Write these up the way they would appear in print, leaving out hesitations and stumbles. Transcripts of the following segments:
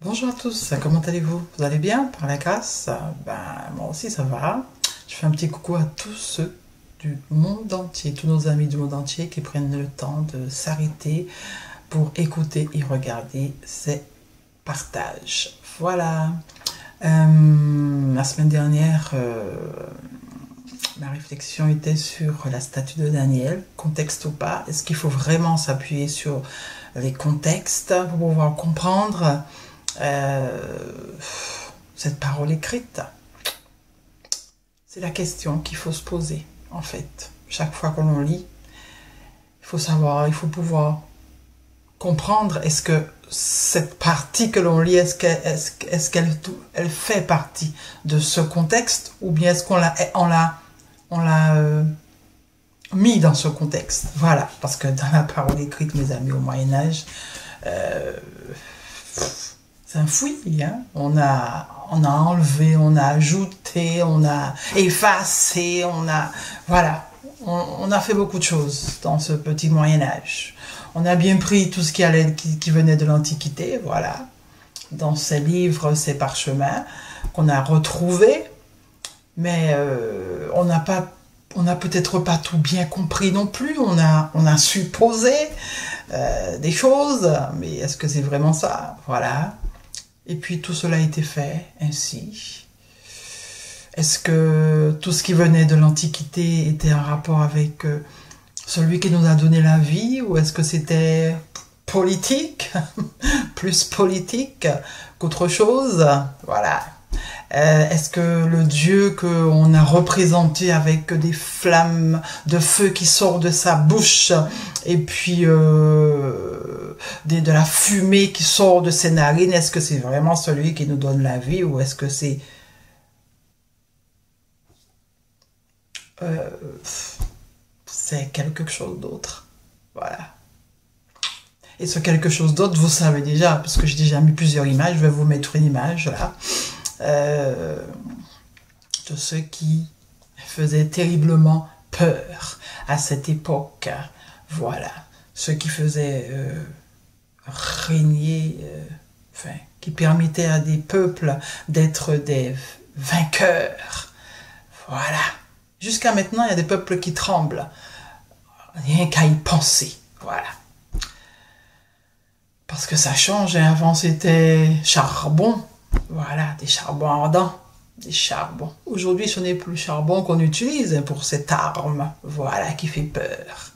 Bonjour à tous, comment allez-vous? Vous allez bien par la grâce? Moi aussi ça va. Je fais un petit coucou à tous ceux du monde entier, tous nos amis du monde entier qui prennent le temps de s'arrêter pour écouter et regarder ces partages. Voilà. La semaine dernière, ma réflexion était sur la statue de Daniel, contexte ou pas. Est-ce qu'il faut vraiment s'appuyer sur les contextes pour pouvoir comprendre cette parole écrite? C'est la question qu'il faut se poser, en fait. Chaque fois que l'on lit, il faut savoir, il faut pouvoir comprendre, est-ce que cette partie que l'on lit, est-ce qu'elle elle fait partie de ce contexte, ou bien est-ce qu'on l'a mis dans ce contexte? Voilà, parce que dans la parole écrite, mes amis, au Moyen-Âge, c'est un fouillis, hein? On a enlevé, on a ajouté, on a effacé, voilà, on a fait beaucoup de choses dans ce petit Moyen-Âge. On a bien pris tout ce qui venait de l'Antiquité, voilà, dans ces livres, ces parchemins qu'on a retrouvés, mais on n'a peut-être pas tout bien compris non plus. On a supposé des choses, mais est-ce que c'est vraiment ça? Voilà. Et puis tout cela a été fait ainsi. Est-ce que tout ce qui venait de l'Antiquité était en rapport avec celui qui nous a donné la vie, ou est-ce que c'était politique, plus politique qu'autre chose? Voilà. Est-ce que le Dieu qu'on a représenté avec des flammes de feu qui sortent de sa bouche, et puis de la fumée qui sort de ses narines, est-ce que c'est vraiment celui qui nous donne la vie, ou est-ce que c'est quelque chose d'autre? Voilà. Et ce quelque chose d'autre, vous savez déjà, parce que j'ai déjà mis plusieurs images. Je vais vous mettre une image là, de ceux qui faisaient terriblement peur à cette époque. Voilà, ceux qui faisaient régner, qui permettaient à des peuples d'être des vainqueurs. Voilà. Jusqu'à maintenant, il y a des peuples qui tremblent, rien qu'à y penser. Voilà. Parce que ça change, hein. Avant c'était charbon, voilà, des charbons ardents, des charbons. Aujourd'hui, ce n'est plus le charbon qu'on utilise pour cette arme, voilà, qui fait peur.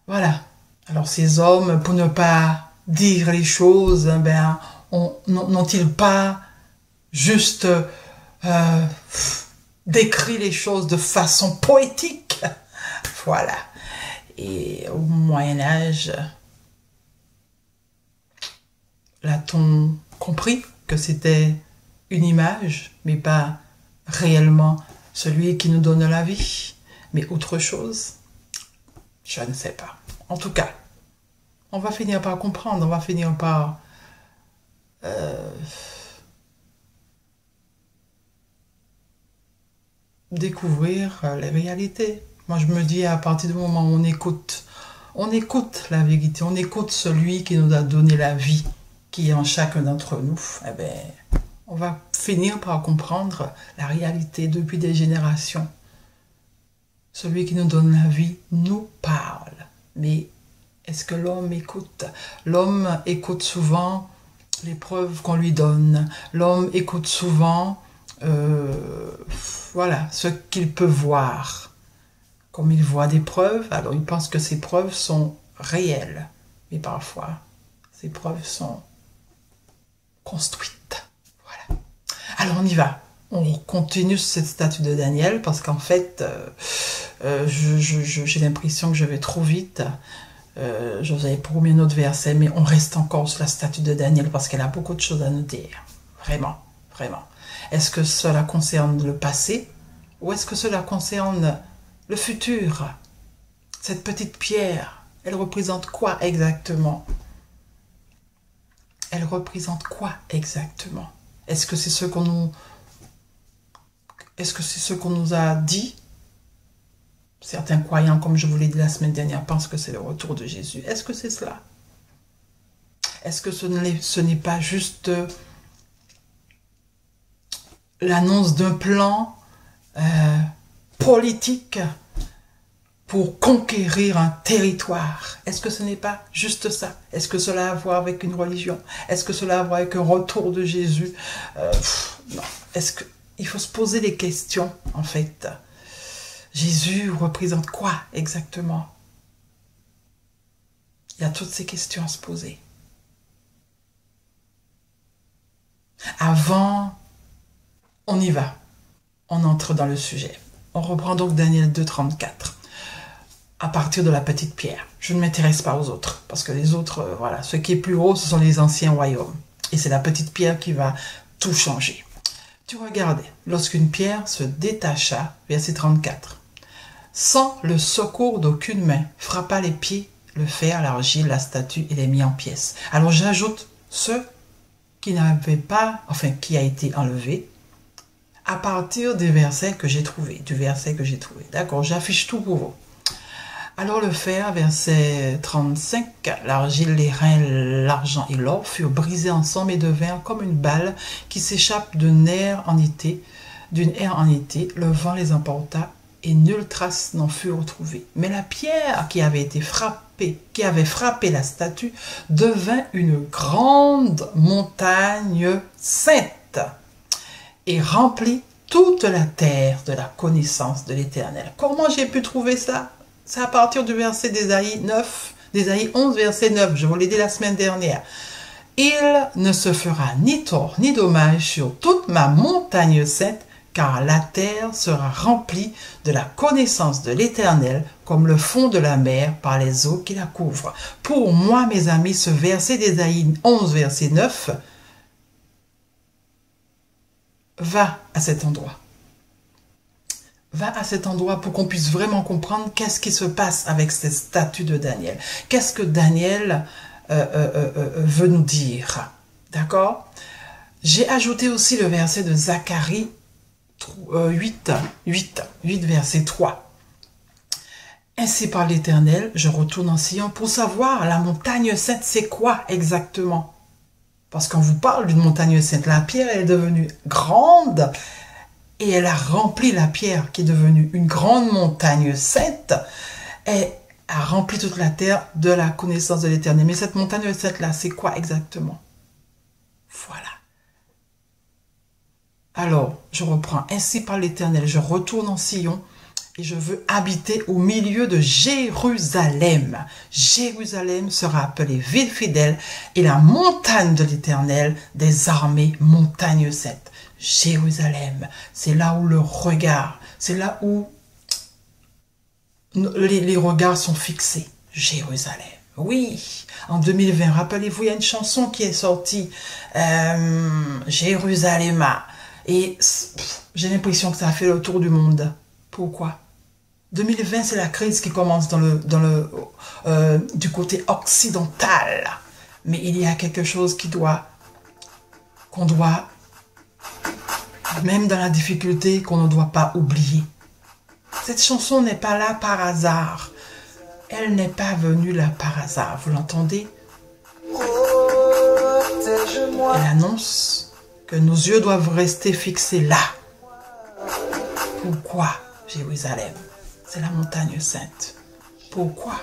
Voilà. Alors ces hommes, pour ne pas dire les choses, n'ont-ils pas juste décrit les choses de façon poétique? Voilà. Et au Moyen-Âge, l'a-t-on compris que c'était une image, mais pas réellement celui qui nous donne la vie, mais autre chose? Je ne sais pas. En tout cas, on va finir par comprendre, on va finir par découvrir les réalités. Moi, je me dis, à partir du moment où on écoute la vérité, on écoute celui qui nous a donné la vie, qui est en chacun d'entre nous, on va finir par comprendre la réalité depuis des générations. Celui qui nous donne la vie nous parle. Mais est-ce que l'homme écoute? L'homme écoute souvent les preuves qu'on lui donne. L'homme écoute souvent voilà, ce qu'il peut voir. Comme il voit des preuves, alors il pense que ces preuves sont réelles. Mais parfois, ces preuves sont construites. Voilà. Alors on y va. On continue sur cette statue de Daniel, parce qu'en fait, j'ai l'impression que je vais trop vite. Je vous avais promis un autre verset, mais on reste encore sur la statue de Daniel, parce qu'elle a beaucoup de choses à nous dire. Vraiment, vraiment. Est-ce que cela concerne le passé, ou est-ce que cela concerne le futur? Cette petite pierre, elle représente quoi exactement? Elle représente quoi exactement? Est-ce que c'est ce qu'on nous a dit? Certains croyants, comme je vous l'ai dit la semaine dernière, pensent que c'est le retour de Jésus. Est-ce que c'est cela? Est-ce que ce n'est pas juste l'annonce d'un plan politique pour conquérir un territoire? Est-ce que ce n'est pas juste ça? Est-ce que cela a à voir avec une religion? Est-ce que cela a à voir avec un retour de Jésus? Non. Est-ce que il faut se poser des questions, en fait. Jésus représente quoi exactement? Il y a toutes ces questions à se poser. Avant, on y va. On entre dans le sujet. On reprend donc Daniel 2,34. À partir de la petite pierre. Je ne m'intéresse pas aux autres. Parce que les autres, voilà, ce qui est plus haut, ce sont les anciens royaumes. Et c'est la petite pierre qui va tout changer. Tu regardais, lorsqu'une pierre se détacha, verset 34, sans le secours d'aucune main, frappa les pieds, le fer, l'argile, la statue et les mit en pièces. Alors j'ajoute ceux qui n'avaient pas, enfin qui a été enlevé, à partir des versets que j'ai trouvés, du verset que j'ai trouvé. D'accord, j'affiche tout pour vous. Alors le fer, verset 35, l'argile, les reins, l'argent et l'or furent brisés ensemble et devinrent comme une balle qui s'échappe d'une ère en été. Le vent les emporta et nulle trace n'en fut retrouvée. Mais la pierre qui avait frappé la statue, devint une grande montagne sainte et remplit toute la terre de la connaissance de l'Éternel. Comment j'ai pu trouver ça? C'est à partir du verset d'Ésaïe 9, d'Ésaïe 11, verset 9, je vous l'ai dit la semaine dernière. Il ne se fera ni tort ni dommage sur toute ma montagne sainte, car la terre sera remplie de la connaissance de l'Éternel, comme le fond de la mer par les eaux qui la couvrent. Pour moi, mes amis, ce verset d'Ésaïe 11, verset 9, va à cet endroit. Va à cet endroit pour qu'on puisse vraiment comprendre qu'est-ce qui se passe avec cette statue de Daniel. Qu'est-ce que Daniel veut nous dire. D'accord? J'ai ajouté aussi le verset de Zacharie 8, verset 3. Ainsi par l'Éternel, je retourne en Sion pour savoir la montagne sainte, c'est quoi exactement? Parce qu'on vous parle d'une montagne sainte, la pierre elle est devenue grande, et elle a rempli la pierre qui est devenue une grande montagne sainte et a rempli toute la terre de la connaissance de l'Éternel. Mais cette montagne sainte-là, c'est quoi exactement? Voilà. Alors, je reprends. Ainsi par l'Éternel, je retourne en Sion et je veux habiter au milieu de Jérusalem. Jérusalem sera appelée ville fidèle et la montagne de l'Éternel des armées, montagne sainte. Jérusalem, c'est là où le regard, c'est là où les regards sont fixés. Jérusalem. Oui, en 2020, rappelez-vous, il y a une chanson qui est sortie, Jérusalem. Et j'ai l'impression que ça a fait le tour du monde. Pourquoi? 2020, c'est la crise qui commence du côté occidental. Mais il y a quelque chose qu'on doit, même dans la difficulté, qu'on ne doit pas oublier. Cette chanson n'est pas là par hasard. Elle n'est pas venue là par hasard. Vous l'entendez? Elle annonce que nos yeux doivent rester fixés là. Pourquoi Jérusalem? C'est la montagne sainte. Pourquoi?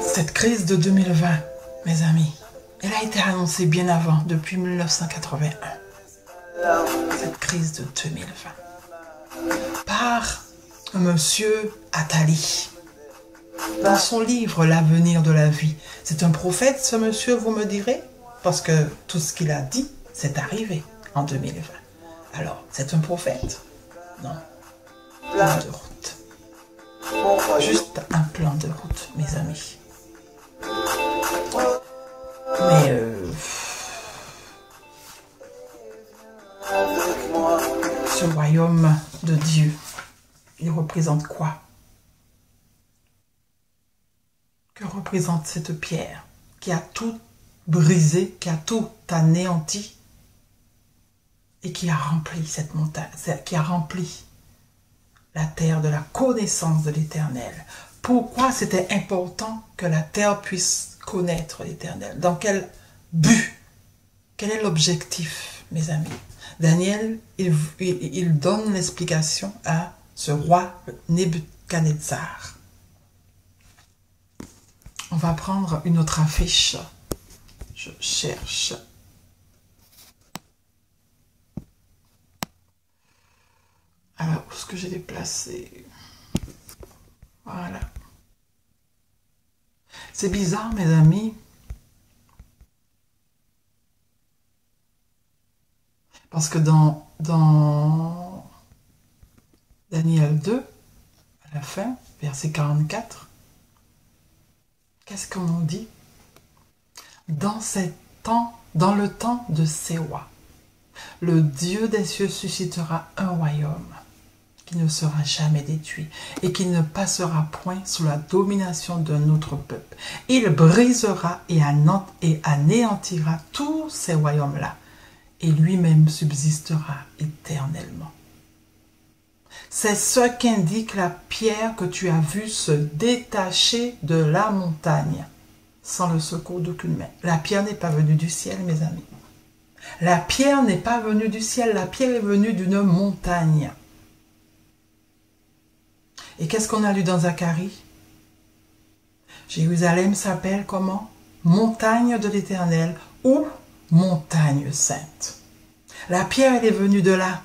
Cette crise de 2020, mes amis, elle a été annoncée bien avant, depuis 1981. Cette crise de 2020. Par Monsieur Attali. Dans son livre « L'avenir de la vie ». C'est un prophète, ce monsieur, vous me direz? Parce que tout ce qu'il a dit, c'est arrivé en 2020. Alors, c'est un prophète? Non. Plan de route. Juste un plan de route, mes amis. Mais ce royaume de Dieu, il représente quoi? Que représente cette pierre qui a tout brisé, qui a tout anéanti et qui a rempli cette montagne, qui a rempli la terre de la connaissance de l'Éternel. Pourquoi c'était important que la terre puisse connaître l'Éternel? Dans quel but? Quel est l'objectif, mes amis? Daniel, il donne l'explication à ce roi Nebuchadnezzar. On va prendre une autre affiche. Je cherche. Alors, où est-ce que je l'ai placé? Voilà. C'est bizarre, mes amis. Parce que dans Daniel 2, à la fin, verset 44, qu'est-ce qu'on dit? Dans le temps de Séwa, le Dieu des cieux suscitera un royaume qui ne sera jamais détruit et qui ne passera point sous la domination d'un autre peuple. Il brisera et anéantira tous ces royaumes-là et lui-même subsistera éternellement. C'est ce qu'indique la pierre que tu as vue se détacher de la montagne sans le secours d'aucune main. La pierre n'est pas venue du ciel, mes amis. La pierre n'est pas venue du ciel, la pierre est venue d'une montagne. Et qu'est-ce qu'on a lu dans Zacharie? Jérusalem s'appelle comment? Montagne de l'Éternel ou montagne sainte. La pierre, elle est venue de là.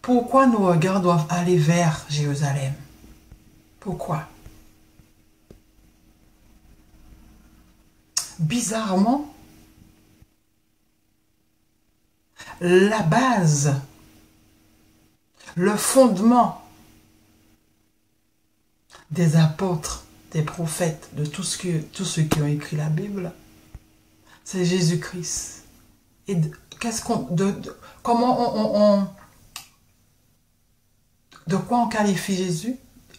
Pourquoi nos regards doivent aller vers Jérusalem? Pourquoi? Bizarrement, la base, le fondement des apôtres, des prophètes, de tous ceux qui ont écrit la Bible, c'est Jésus-Christ. Et de quoi on qualifie Jésus?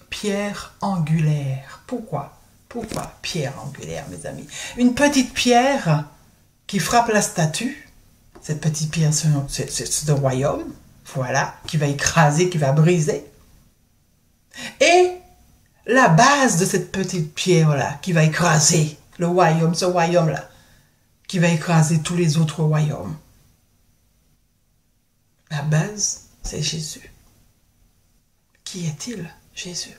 Pierre angulaire. Pourquoi? Pourquoi pierre angulaire, mes amis? Une petite pierre qui frappe la statue. Cette petite pierre, c'est le royaume. Voilà, qui va écraser, qui va briser. Et la base de cette petite pierre-là, qui va écraser le royaume, ce royaume-là, qui va écraser tous les autres royaumes. La base, c'est Jésus. Qui est-il, Jésus?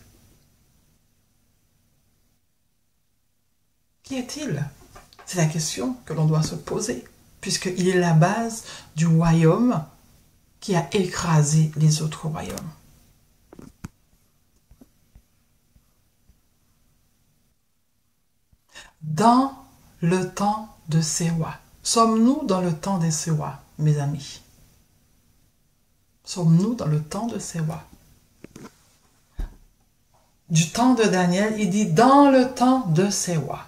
Qui est-il? C'est la question que l'on doit se poser, puisqu'il est la base du royaume qui a écrasé les autres royaumes. Dans le temps de Séwa. Sommes-nous dans le temps des Séwa, mes amis? Sommes-nous dans le temps de Séwa? Du temps de Daniel, il dit dans le temps de Séwa.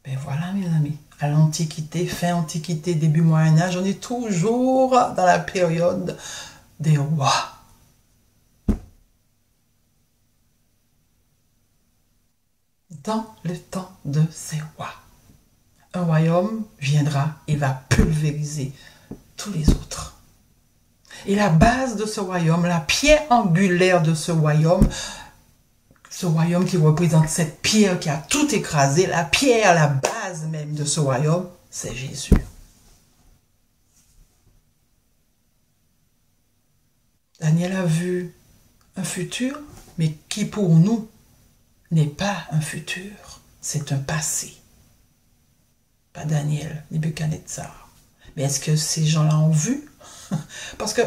Ben voilà, mes amis, à l'Antiquité, fin Antiquité, début Moyen-Âge, on est toujours dans la période des rois. Dans le temps de ces rois. Un royaume viendra et va pulvériser tous les autres. Et la base de ce royaume, la pierre angulaire de ce royaume qui représente cette pierre qui a tout écrasé, la pierre, la base même de ce royaume, c'est Jésus. Daniel a vu un futur, mais qui pour nous n'est pas un futur, c'est un passé. Pas Daniel, Nebuchadnezzar. Mais est-ce que ces gens-là ont vu? Parce que,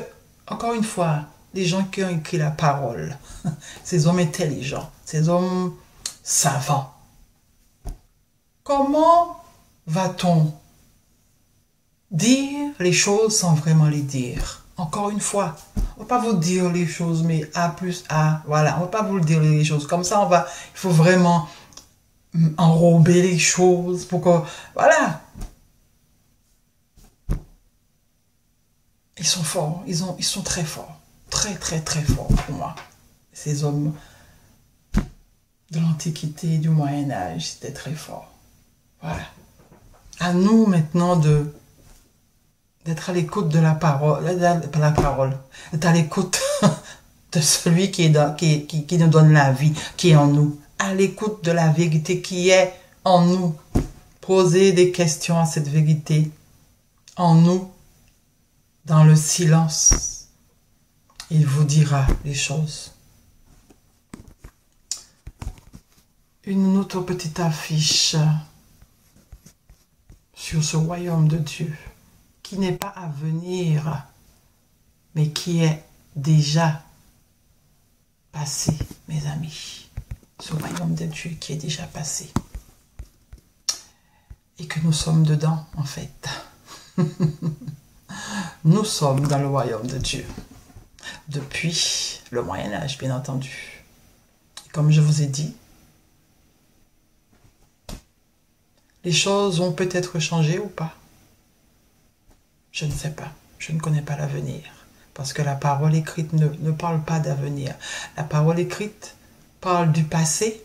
encore une fois, les gens qui ont écrit la parole, ces hommes intelligents, ces hommes savants, comment va-t-on dire les choses sans vraiment les dire? Encore une fois, on ne va pas vous dire les choses, mais A plus A, voilà, on ne va pas vous dire les choses. Comme ça, il faut vraiment enrober les choses pour que, voilà. Ils sont forts, ils sont très forts, très très très forts pour moi. Ces hommes de l'Antiquité, du Moyen-Âge, c'était très fort. Voilà. À nous maintenant de d'être à l'écoute de la parole, pas la parole, d'être à l'écoute de celui qui nous donne la vie, qui est en nous, à l'écoute de la vérité qui est en nous. Posez des questions à cette vérité en nous, dans le silence. Il vous dira les choses. Une autre petite affiche sur ce royaume de Dieu qui n'est pas à venir, mais qui est déjà passé, mes amis. Ce royaume de Dieu qui est déjà passé. Et que nous sommes dedans, en fait. Nous sommes dans le royaume de Dieu. Depuis le Moyen-Âge, bien entendu. Et comme je vous ai dit, les choses vont peut-être changer ou pas. Je ne sais pas. Je ne connais pas l'avenir. Parce que la parole écrite ne parle pas d'avenir. La parole écrite parle du passé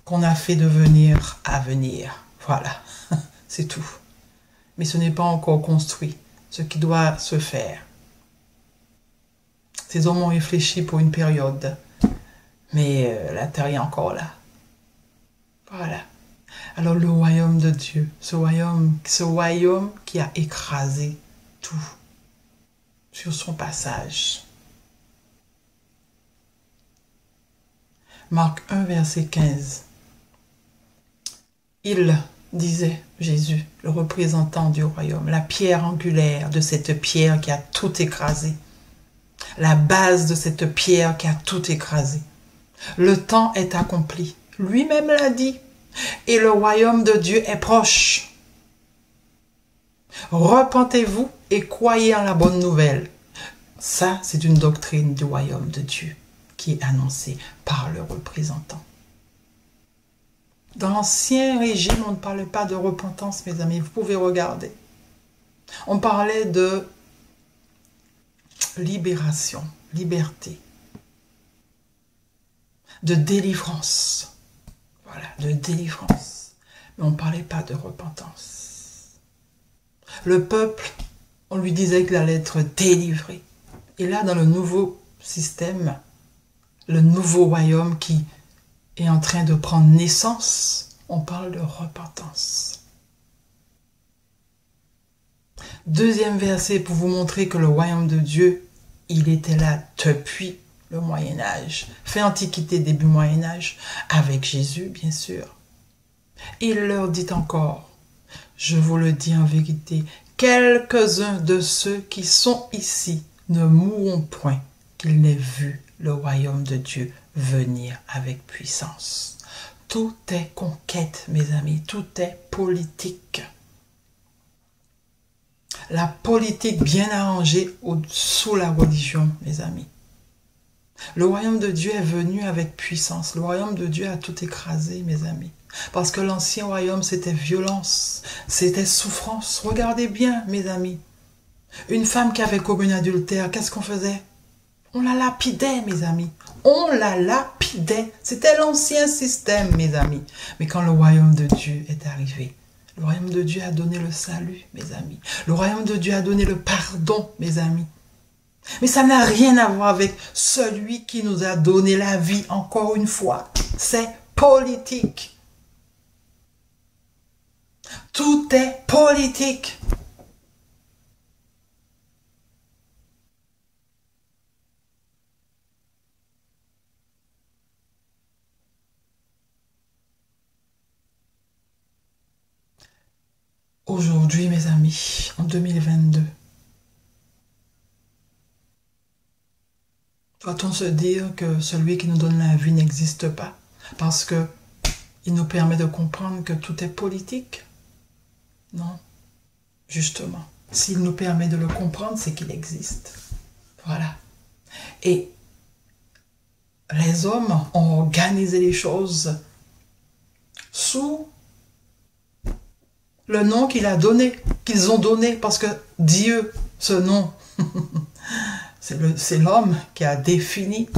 qu'on a fait devenir avenir. Voilà, c'est tout. Mais ce n'est pas encore construit, ce qui doit se faire. Ces hommes ont réfléchi pour une période, mais la terre est encore là. Voilà. Alors le royaume de Dieu, ce royaume qui a écrasé tout sur son passage. Marc 1, verset 15. Il disait, Jésus, le représentant du royaume, la pierre angulaire de cette pierre qui a tout écrasé. La base de cette pierre qui a tout écrasé. Le temps est accompli. Lui-même l'a dit. Et le royaume de Dieu est proche. Repentez-vous et croyez en la bonne nouvelle. Ça, c'est une doctrine du royaume de Dieu qui est annoncée par le représentant. Dans l'Ancien Régime, on ne parlait pas de repentance, mes amis. Vous pouvez regarder. On parlait de libération, liberté, de délivrance. Voilà, de délivrance. Mais on ne parlait pas de repentance. Le peuple, on lui disait qu'il allait être délivré. Et là, dans le nouveau système, le nouveau royaume qui est en train de prendre naissance, on parle de repentance. Deuxième verset pour vous montrer que le royaume de Dieu, il était là depuis le Moyen-Âge, fin Antiquité, début Moyen-Âge, avec Jésus, bien sûr. Il leur dit encore, je vous le dis en vérité, quelques-uns de ceux qui sont ici ne mourront point qu'ils n'aient vu le royaume de Dieu venir avec puissance. Tout est conquête, mes amis, tout est politique. La politique bien arrangée sous la religion, mes amis. Le royaume de Dieu est venu avec puissance. Le royaume de Dieu a tout écrasé, mes amis. Parce que l'ancien royaume, c'était violence, c'était souffrance. Regardez bien, mes amis. Une femme qui avait commis un adultère, qu'est-ce qu'on faisait? On la lapidait, mes amis. On la lapidait. C'était l'ancien système, mes amis. Mais quand le royaume de Dieu est arrivé, le royaume de Dieu a donné le salut, mes amis. Le royaume de Dieu a donné le pardon, mes amis. Mais ça n'a rien à voir avec celui qui nous a donné la vie, encore une fois. C'est politique. Tout est politique. Aujourd'hui, mes amis, en 2022, doit-on se dire que celui qui nous donne la vie n'existe pas parce que il nous permet de comprendre que tout est politique? Non, justement. S'il nous permet de le comprendre, c'est qu'il existe. Voilà. Et les hommes ont organisé les choses sous le nom qu'il a donné, qu'ils ont donné, parce que Dieu, ce nom, c'est l'homme qui a défini.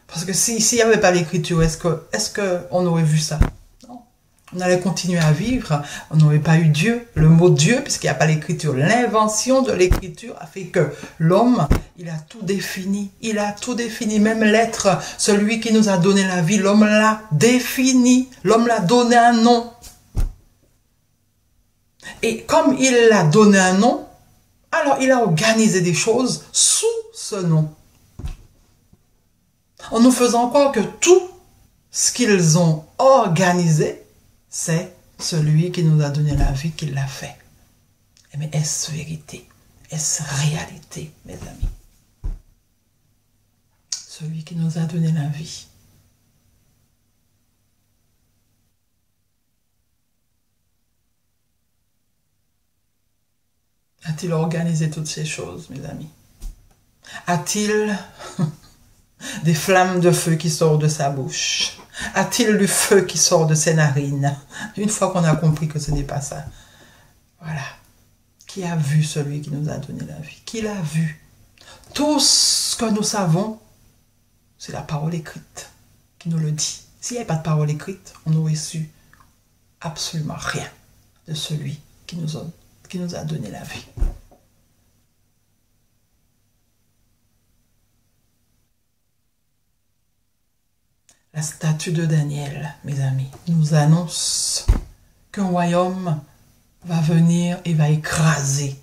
Parce que s'il n'y avait pas l'écriture, est-ce qu'on aurait vu ça? Non. On allait continuer à vivre, on n'aurait pas eu Dieu, le mot Dieu, puisqu'il n'y a pas l'écriture. L'invention de l'écriture a fait que l'homme, il a tout défini. Il a tout défini, même l'être, celui qui nous a donné la vie, l'homme l'a défini. L'homme l'a donné un nom. Et comme il l'a donné un nom, alors il a organisé des choses sous ce nom. En nous faisant croire que tout ce qu'ils ont organisé, c'est celui qui nous a donné la vie qui l'a fait. Mais est-ce vérité? Est-ce réalité, mes amis? Celui qui nous a donné la vie. A-t-il organisé toutes ces choses, mes amis? A-t-il des flammes de feu qui sortent de sa bouche? A-t-il du feu qui sort de ses narines? Une fois qu'on a compris que ce n'est pas ça. Voilà. Qui a vu celui qui nous a donné la vie? Qui l'a vu? Tout ce que nous savons, c'est la parole écrite qui nous le dit. S'il n'y avait pas de parole écrite, on n'aurait su absolument rien de celui qui nous a donné la vie. La statue de Daniel, mes amis, nous annonce qu'un royaume va venir et va écraser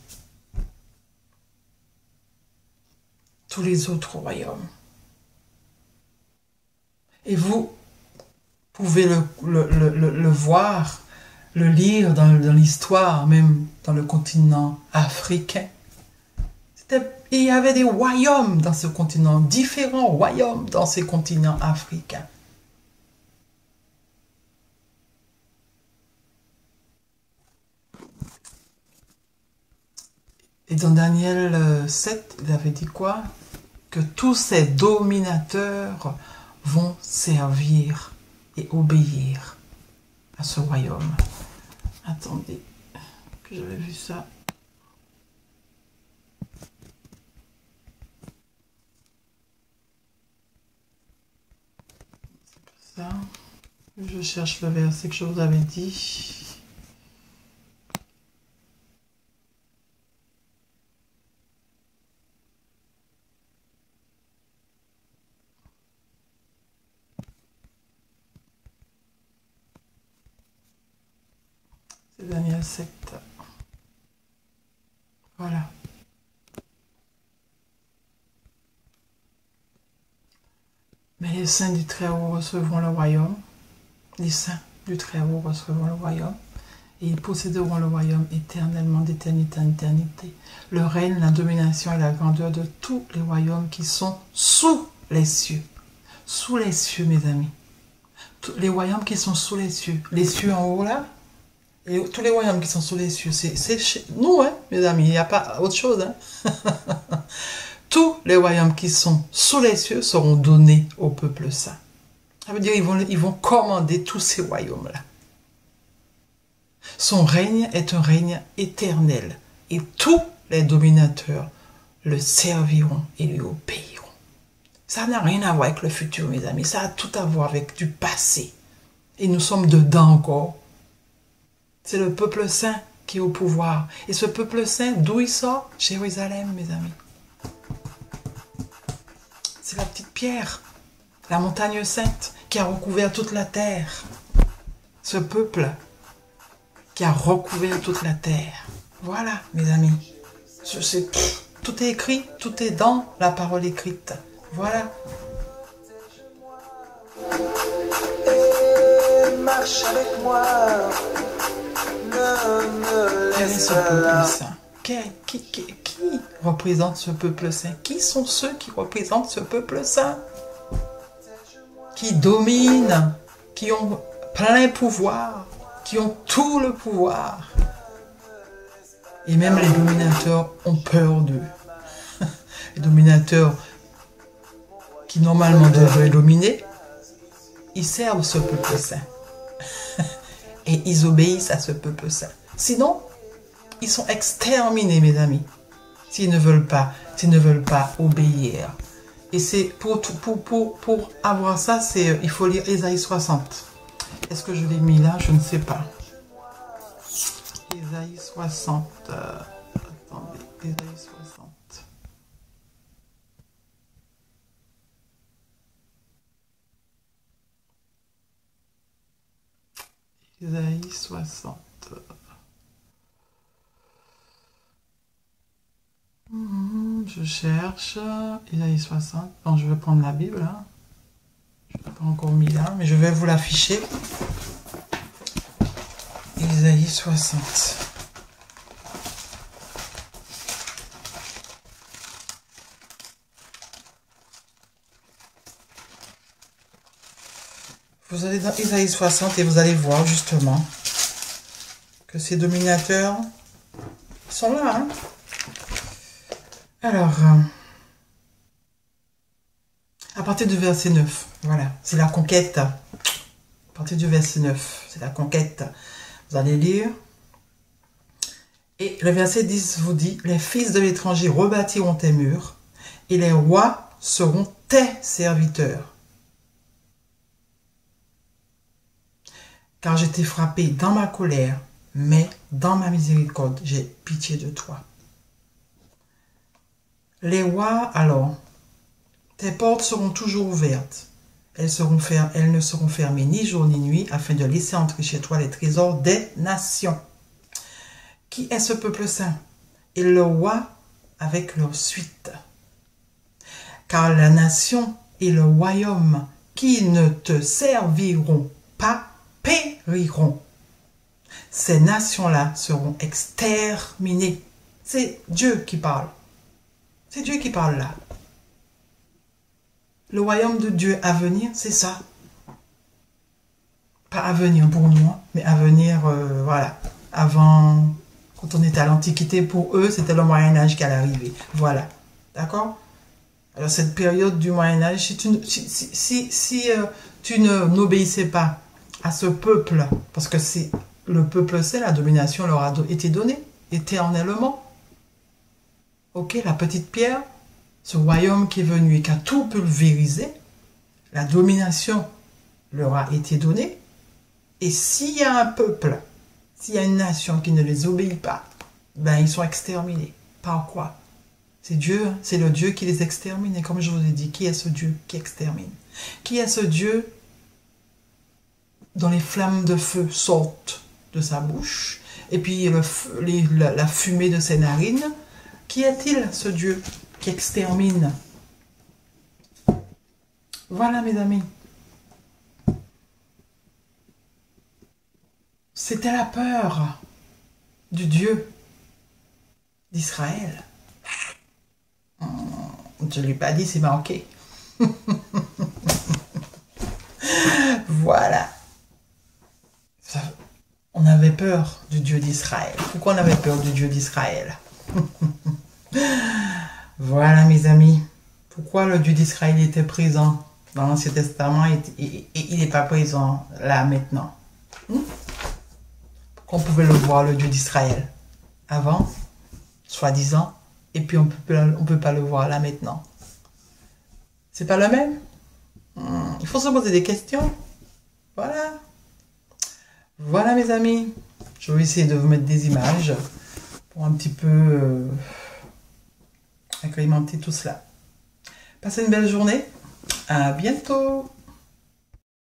tous les autres royaumes. Et vous pouvez le voir, le lire dans l'histoire, même dans le continent africain. Il y avait des royaumes dans ce continent, différents royaumes dans ces continents africains. Et dans Daniel 7, il avait dit quoi? Que tous ces dominateurs vont servir et obéir à ce royaume. Attendez, que j'avais vu ça. C'est pas ça. Je cherche le verset que je vous avais dit. C'est Daniel 7. Voilà. Mais les saints du Très-Haut recevront le royaume. Les saints du Très-Haut recevront le royaume. Et ils posséderont le royaume éternellement, d'éternité en éternité. Le règne, la domination et la grandeur de tous les royaumes qui sont sous les cieux. Sous les cieux, mes amis. Les royaumes qui sont sous les cieux. Les cieux en haut, là. Et tous les royaumes qui sont sous les cieux, c'est chez nous, hein, mes amis. Il n'y a pas autre chose, hein. Tous les royaumes qui sont sous les cieux seront donnés au peuple saint. Ça veut dire qu'ils vont commander tous ces royaumes-là. Son règne est un règne éternel. Et tous les dominateurs le serviront et lui obéiront. Ça n'a rien à voir avec le futur, mes amis. Ça a tout à voir avec du passé. Et nous sommes dedans encore. C'est le peuple saint qui est au pouvoir. Et ce peuple saint, d'où il sort? Jérusalem, mes amis. C'est la petite pierre, la montagne sainte qui a recouvert toute la terre. Ce peuple qui a recouvert toute la terre. Voilà, mes amis. Tout est écrit, tout est dans la parole écrite. Voilà. Et marche avec moi. Quel est ce peuple saint? Qui représente ce peuple saint? Qui sont ceux qui représentent ce peuple saint? Qui dominent, qui ont plein pouvoir, qui ont tout le pouvoir. Et même les dominateurs ont peur d'eux. Les dominateurs qui normalement devraient dominer, ils servent ce peuple saint. Et ils obéissent à ce peuple saint. Sinon, ils sont exterminés, mes amis, s'ils ne veulent pas obéir. Et c'est pour avoir ça, il faut lire Ésaïe 60. Est-ce que je l'ai mis là? Je ne sais pas. Ésaïe 60. Attendez, Ésaïe 60. Ésaïe 60. Je cherche. Ésaïe 60. Bon, je vais prendre la Bible. Hein. Je ne l'ai pas encore mis là, mais je vais vous l'afficher. Ésaïe 60. Vous allez dans Ésaïe 60 et vous allez voir justement que ces dominateurs sont là. Hein. Alors, à partir du verset 9, voilà, c'est la conquête. À partir du verset 9, c'est la conquête. Vous allez lire. Et le verset 10 vous dit, les fils de l'étranger rebâtiront tes murs et les rois seront tes serviteurs. Car je t'ai frappé dans ma colère, mais dans ma miséricorde, j'ai pitié de toi. Les rois, alors, tes portes seront toujours ouvertes. Elles ne seront fermées ni jour ni nuit, afin de laisser entrer chez toi les trésors des nations. Qui est ce peuple saint? Et le roi avec leur suite. Car la nation et le royaume qui ne te serviront pas périront. Ces nations-là seront exterminées. C'est Dieu qui parle. C'est Dieu qui parle là. Le royaume de Dieu à venir, c'est ça. Pas à venir pour nous, mais à venir, voilà. Avant, quand on était à l'Antiquité, pour eux, c'était le Moyen-Âge qui allait arriver. Voilà. D'accord? Alors, cette période du Moyen-Âge, si tu n'obéissais pas à ce peuple, parce que c'est le peuple, c'est la domination leur a été donnée, éternellement. Ok, la petite pierre, ce royaume qui est venu et qui a tout pulvérisé, la domination leur a été donnée. Et s'il y a un peuple, s'il y a une nation qui ne les obéit pas, ben ils sont exterminés. Par quoi? C'est Dieu, c'est le Dieu qui les extermine. Et comme je vous ai dit, qui est ce Dieu qui extermine? Qui est ce Dieu dont les flammes de feu sortent de sa bouche, et puis la fumée de ses narines? Qui est-il, ce Dieu qui extermine? Voilà, mes amis. C'était la peur du Dieu d'Israël. Je ne l'ai pas dit, c'est marqué. Voilà. On avait peur du Dieu d'Israël. Pourquoi on avait peur du Dieu d'Israël? Voilà, mes amis. Pourquoi le Dieu d'Israël était présent dans l'Ancien Testament et il n'est pas présent là maintenant? Pourquoi on pouvait le voir, le Dieu d'Israël, avant, soi-disant, et puis on peut pas le voir là maintenant? C'est pas le même? Il faut se poser des questions. Voilà. Voilà, mes amis. Je vais essayer de vous mettre des images pour un petit peu agrémenter tout cela. Passez une belle journée. À bientôt.